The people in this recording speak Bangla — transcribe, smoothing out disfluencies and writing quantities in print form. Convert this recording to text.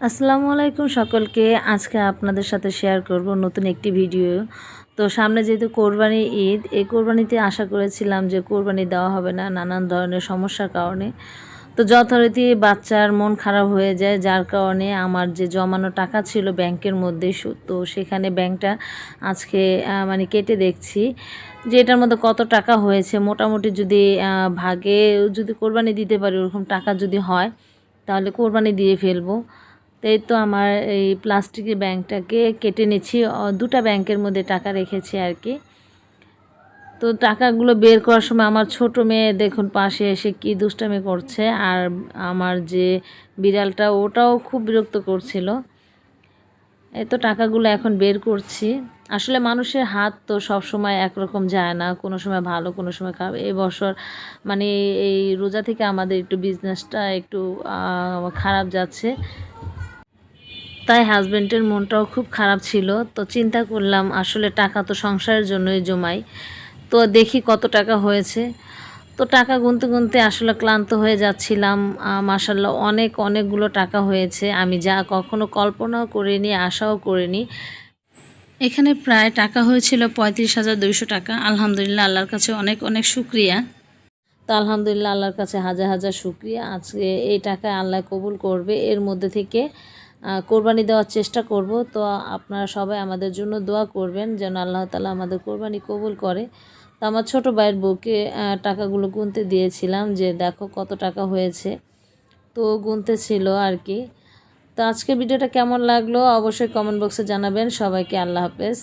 আসসালামু আলাইকুম সকলকে। আজকে আপনাদের সাথে শেয়ার করব নতুন একটি ভিডিও। তো সামনে যেহেতু কোরবানি ঈদ, এই কোরবানিতে আশা করেছিলাম যে কোরবানি দেওয়া হবে না নানান ধরনের সমস্যার কারণে। তো যথারীতি বাচ্চার মন খারাপ হয়ে যায়, যার কারণে আমার যে জমানো টাকা ছিল ব্যাংকের মধ্যে তো সেখানে ব্যাংকটা আজকে মানে কেটে দেখছি যে এটার মধ্যে কত টাকা হয়েছে। মোটামুটি যদি ভাগে যদি কোরবানি দিতে পারি ওরকম টাকা যদি হয় তাহলে কোরবানি দিয়ে ফেলবো। তো এই তো আমার এই প্লাস্টিকের ব্যাংকটাকে কেটে নিচ্ছি, দুটা ব্যাংকের মধ্যে টাকা রেখেছি আর কি। তো টাকাগুলো বের করার সময় আমার ছোট মেয়ে দেখুন পাশে এসে কি দুষ্টামি করছে, আর আমার যে বিড়ালটা ওটাও খুব বিরক্ত করছিল। এই তো টাকাগুলো এখন বের করছি। আসলে মানুষের হাত তো সব সময় একরকম যায় না, কোনো সময় ভালো কোনো সময় খারাপ। এই বছর মানে এই রোজা থেকে আমাদের একটু বিজনেসটা একটু খারাপ যাচ্ছে, তাই হাজব্যান্ডের মনটাও খুব খারাপ ছিল। তো চিন্তা করলাম আসলে টাকা তো সংসারের জন্যই জমাই, তো দেখি কত টাকা হয়েছে। তো টাকা গুনতে গুনতে আসলে ক্লান্ত হয়ে যাচ্ছিলাম। মাশাআল্লাহ অনেকগুলো টাকা হয়েছে, আমি যা কখনো কল্পনাও করিনি, আশাও করিনি। এখানে প্রায় টাকা হয়েছিল 35,200 টাকা। আলহামদুলিল্লাহ, আল্লাহর কাছে অনেক শুকরিয়া। তো আলহামদুলিল্লাহ, আল্লাহর কাছে হাজার শুকরিয়া। আজকে এই টাকা আল্লাহ কবুল করবে, এর মধ্যে থেকে কোরবানি দেওয়ার চেষ্টা করব। তো আপনারা সবাই আমাদের জন্য দোয়া করবেন যেন আল্লাহ তাআলা আমাদের কোরবানি কবুল করে। তো আমার ছোট ভাইয়ের বউকে টাকাগুলো গুনতে দিয়েছিলাম যে দেখো কত টাকা হয়েছে, তো গুনতে ছিল আর কি। তো আজকের ভিডিওটা কেমন লাগলো অবশ্যই কমেন্ট বক্সে জানাবেন। সবাইকে আল্লাহ হাফেজ।